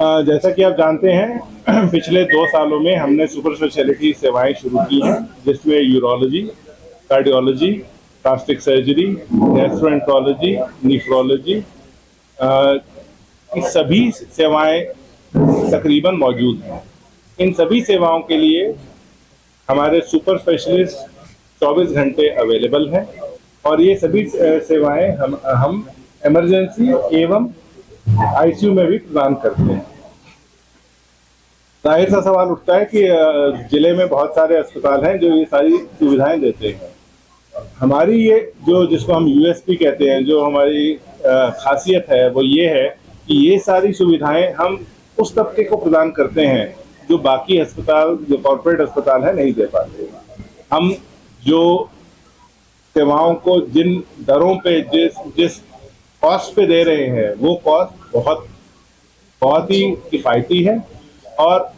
जैसा कि आप जानते हैं पिछले 2 सालों में हमने सुपर स्पेशलिटी सेवाएं शुरू की हैं, जिसमें urology, cardiology, plastic surgery, gastroenterology, nephrology, ये सभी सेवाएं तकरीबन मौजूद हैं। इन सभी सेवाओं के लिए हमारे सुपर स्पेशलिस्ट 24 घंटे अवेलेबल हैं और ये सभी सेवाएं हम इमरजेंसी एवं आईसीयू में भी प्रदान करते हैं। जाहिर सा सवाल उठता है कि जिले में बहुत सारे अस्पताल हैं जो ये सारी सुविधाएं देते हैं। हमारी ये जिसको हम यूएसपी कहते हैं, जो हमारी खासियत है वो ये है कि ये सारी सुविधाएं हम उस तबके को प्रदान करते हैं जो बाकी अस्पताल, जो कॉर्पोरेट अस्पताल है, नहीं दे पाते। हम जो सेवाओं को जिन दरों पे जिस कॉस्ट पे दे रहे हैं वो कॉस्ट बहुत ही किफ़ायती है और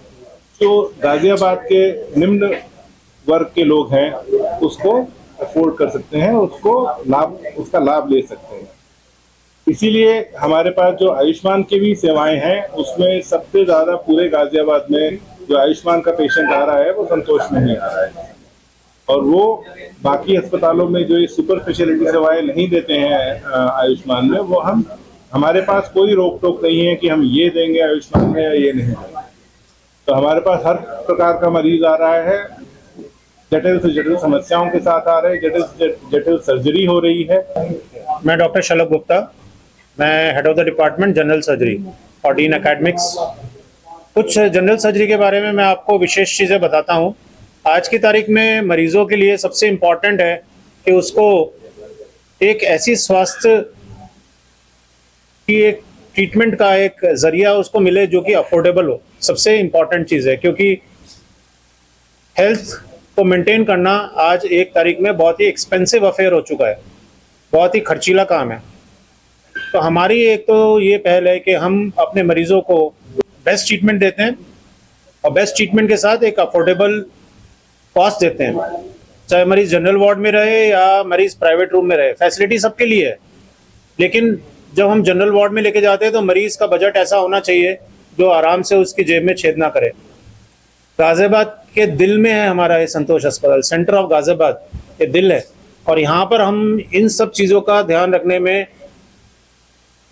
जो गाजियाबाद के निम्न वर्ग के लोग हैं उसको अफोर्ड कर सकते हैं, उसका लाभ ले सकते हैं। इसीलिए हमारे पास जो आयुष्मान की भी सेवाएं हैं उसमें सबसे ज़्यादा पूरे गाजियाबाद में जो आयुष्मान का पेशेंट आ रहा है वो संतोष में ही आ रहा है और वो बाकी अस्पतालों में जो ये सुपर स्पेशलिटी सेवाएं नहीं देते हैं आयुष्मान में, वो हमारे पास कोई रोक टोक नहीं है कि हम ये देंगे आयुष्मान में या ये नहीं देंगे। तो हमारे पास हर प्रकार का मरीज आ रहा है, जटिल से जटिल समस्याओं के साथ आ रहे हैं, जटिल से जटिल सर्जरी हो रही है। मैं डॉक्टर शलभ गुप्ता, मैं head of the department general surgery और डीन एकेडमिक्स। कुछ जनरल सर्जरी के बारे में मैं आपको विशेष चीज़ें बताता हूँ। आज की तारीख में मरीजों के लिए सबसे इम्पॉर्टेंट है कि उसको एक ऐसी स्वास्थ्य की एक ट्रीटमेंट का एक जरिया उसको मिले जो कि अफोर्डेबल हो। सबसे इम्पॉर्टेंट चीज़ है, क्योंकि हेल्थ को मेंटेन करना आज एक तारीख में बहुत ही एक्सपेंसिव अफेयर हो चुका है, बहुत ही खर्चीला काम है। तो हमारी एक तो ये पहल है कि हम अपने मरीजों को बेस्ट ट्रीटमेंट देते हैं और बेस्ट ट्रीटमेंट के साथ एक अफोर्डेबल कॉस्ट देते हैं, चाहे मरीज जनरल वार्ड में रहे या मरीज प्राइवेट रूम में रहे। फैसिलिटी सबके लिए है, लेकिन जब हम जनरल वार्ड में लेके जाते हैं तो मरीज का बजट ऐसा होना चाहिए जो आराम से उसकी जेब में छेद ना करे। गाजियाबाद के दिल में है हमारा ये संतोष अस्पताल, सेंटर ऑफ गाजियाबाद ये दिल है और यहाँ पर हम इन सब चीज़ों का ध्यान रखने में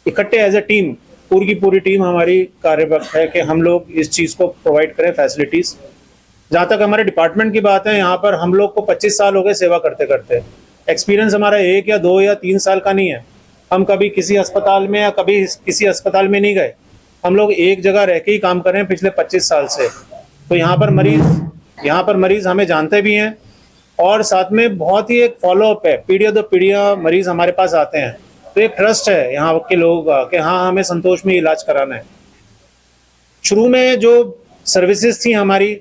इकट्ठे एज ए टीम, पूरी की पूरी टीम हमारी कार्यरत है कि हम लोग इस चीज़ को प्रोवाइड करें फैसिलिटीज़। जहाँ तक हमारे डिपार्टमेंट की बात है, यहाँ पर हम लोग को 25 साल हो गए सेवा करते करते। एक्सपीरियंस हमारा 1 या 2 या 3 साल का नहीं है। हम कभी किसी अस्पताल में या कभी किसी अस्पताल में नहीं गए, हम लोग एक जगह रह के ही काम कर रहे हैं पिछले 25 साल से। तो यहाँ पर मरीज हमें जानते भी हैं और साथ में बहुत ही एक फॉलोअप है, पीढ़ियों दर पीढ़ियाँ मरीज हमारे पास आते हैं। तो एक ट्रस्ट है यहाँ के लोगों का कि हाँ, हमें संतोष में इलाज कराना है। शुरू में जो सर्विसेज थी हमारी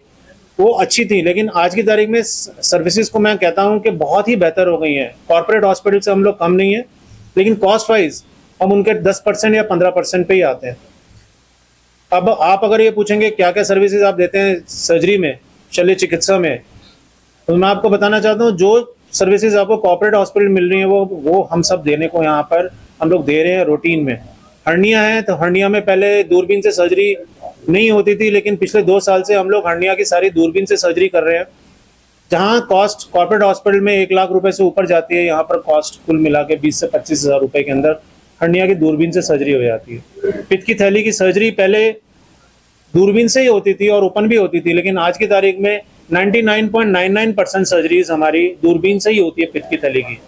वो अच्छी थी, लेकिन आज की तारीख में सर्विसेज को मैं कहता हूँ कि बहुत ही बेहतर हो गई हैं। कॉर्पोरेट हॉस्पिटल से हम लोग कम नहीं है, लेकिन कॉस्ट वाइज हम उनके 10% या 15% पे ही आते हैं। अब आप अगर ये पूछेंगे क्या क्या सर्विसेज आप देते हैं सर्जरी में, शल्य चिकित्सा में, तो मैं आपको बताना चाहता हूँ जो सर्विसेज आपको कॉर्पोरेट हॉस्पिटल मिल रही है वो हम सब देने को यहाँ पर हम लोग दे रहे हैं रूटीन में। हर्निया है तो हर्निया में पहले दूरबीन से सर्जरी नहीं होती थी, लेकिन पिछले 2 साल से हम लोग हर्निया की सारी दूरबीन से सर्जरी कर रहे हैं। जहाँ कॉस्ट कॉर्पोरेट हॉस्पिटल में 1 लाख रुपए से ऊपर जाती है, यहाँ पर कॉस्ट कुल मिला के 20 से 25 हज़ार रुपए के अंदर हर्निया की दूरबीन से सर्जरी हो जाती है। पित्त की थैली की सर्जरी पहले दूरबीन से ही होती थी और ओपन भी होती थी, लेकिन आज की तारीख में 99.99% सर्जरीज हमारी दूरबीन से ही होती है पित्त की थैली की।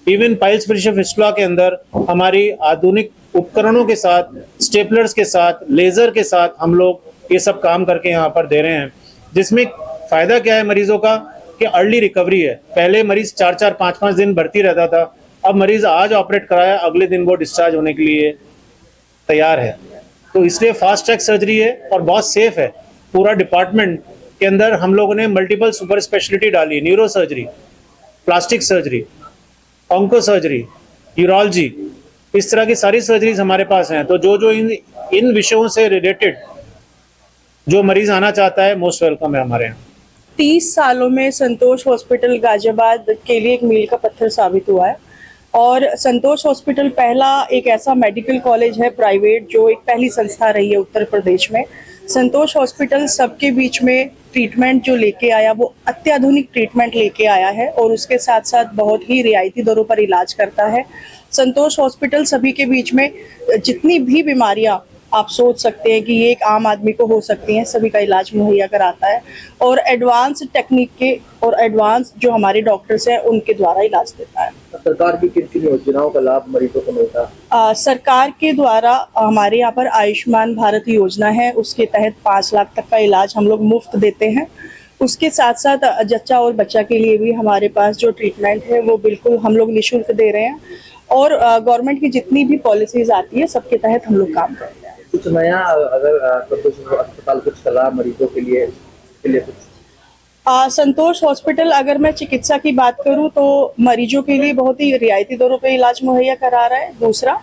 इवन पाइल्स फिशर फिस्टुला के अंदर हमारी आधुनिक उपकरणों के साथ, स्टेपलर्स के साथ, लेजर के साथ हम लोग ये सब काम करके यहाँ पर दे रहे हैं। जिसमें फ़ायदा क्या है मरीजों का कि अर्ली रिकवरी है। पहले मरीज 4-4, 5-5 दिन भर्ती रहता था, अब मरीज आज ऑपरेट कराया, अगले दिन वो डिस्चार्ज होने के लिए तैयार है। तो इसलिए फास्ट ट्रैक सर्जरी है और बहुत सेफ है। पूरा डिपार्टमेंट के अंदर हम लोगों ने मल्टीपल सुपर स्पेशलिटी डाली, neuro surgery, plastic surgery, onco surgery, urology, इस तरह की सारी सर्जरीज हमारे पास हैं। तो जो इन विषयों से रिलेटेड जो मरीज आना चाहता है, मोस्ट वेलकम है हमारे यहाँ। 30 सालों में संतोष हॉस्पिटल गाजियाबाद के लिए एक मील का पत्थर साबित हुआ है और संतोष हॉस्पिटल पहला एक ऐसा मेडिकल कॉलेज है प्राइवेट जो एक पहली संस्था रही है उत्तर प्रदेश में। संतोष हॉस्पिटल सबके बीच में ट्रीटमेंट जो लेके आया वो अत्याधुनिक ट्रीटमेंट लेके आया है और उसके साथ साथ बहुत ही रियायती दरों पर इलाज करता है। संतोष हॉस्पिटल सभी के बीच में जितनी भी बीमारियां आप सोच सकते हैं कि ये एक आम आदमी को हो सकती हैं, सभी का इलाज मुहैया कराता है और एडवांस टेक्निक के और एडवांस जो हमारे डॉक्टर्स हैं उनके द्वारा इलाज देता है। सरकार की किन किन योजनाओं का लाभ मरीजों को मिलता है? सरकार के द्वारा हमारे यहाँ पर आयुष्मान भारत योजना है, उसके तहत 5 लाख तक का इलाज हम लोग मुफ्त देते हैं। उसके साथ साथ जच्चा और बच्चा के लिए भी हमारे पास जो ट्रीटमेंट है वो बिल्कुल हम लोग निःशुल्क दे रहे हैं और गवर्नमेंट की जितनी भी पॉलिसीज आती है सबके तहत हम लोग काम करते हैं। कुछ नया अगर संतोष अस्पताल कुछ सलाह मरीजों के लिए कुछ संतोष हॉस्पिटल अगर मैं चिकित्सा की बात करूं तो मरीजों के लिए बहुत ही रियायती दरों पे इलाज मुहैया करा रहा है। दूसरा,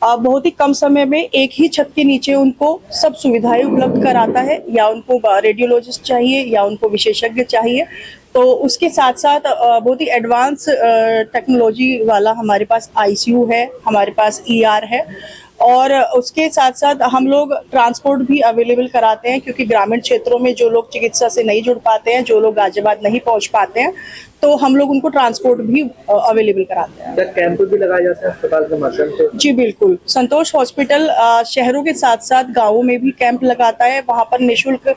बहुत ही कम समय में एक ही छत के नीचे उनको सब सुविधाएं उपलब्ध कराता है, या उनको रेडियोलॉजिस्ट चाहिए या उनको विशेषज्ञ चाहिए तो उसके साथ साथ बहुत ही एडवांस टेक्नोलॉजी वाला हमारे पास आईसीयू है, हमारे पास ईआर है और उसके साथ साथ हम लोग ट्रांसपोर्ट भी अवेलेबल कराते हैं क्योंकि ग्रामीण क्षेत्रों में जो लोग चिकित्सा से नहीं जुड़ पाते हैं, जो लोग गाजियाबाद नहीं पहुंच पाते हैं, तो हम लोग उनको ट्रांसपोर्ट भी अवेलेबल कराते हैं। क्या कैंप भी लगाए जाते हैं अस्पताल के माध्यम से? जी बिल्कुल, संतोष हॉस्पिटल शहरों के साथ साथ गांवों में भी कैंप लगाता है, वहां पर निःशुल्क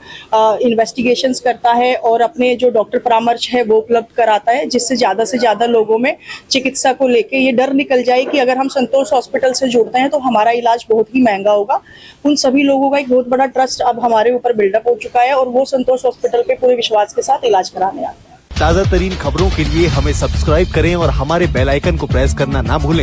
इन्वेस्टिगेशंस करता है और अपने जो डॉक्टर परामर्श है वो उपलब्ध कराता है, जिससे से ज्यादा लोगों में चिकित्सा को लेके ये डर निकल जाए कि अगर हम संतोष हॉस्पिटल से जुड़ते हैं तो हमारा इलाज बहुत ही महंगा होगा। उन सभी लोगों का एक बहुत बड़ा ट्रस्ट अब हमारे ऊपर बिल्डअप हो चुका है और वो संतोष हॉस्पिटल पे पूरे विश्वास के साथ इलाज कराने आते हैं। ताज़ा तरीन खबरों के लिए हमें सब्सक्राइब करें और हमारे बेल आइकन को प्रेस करना ना भूलें।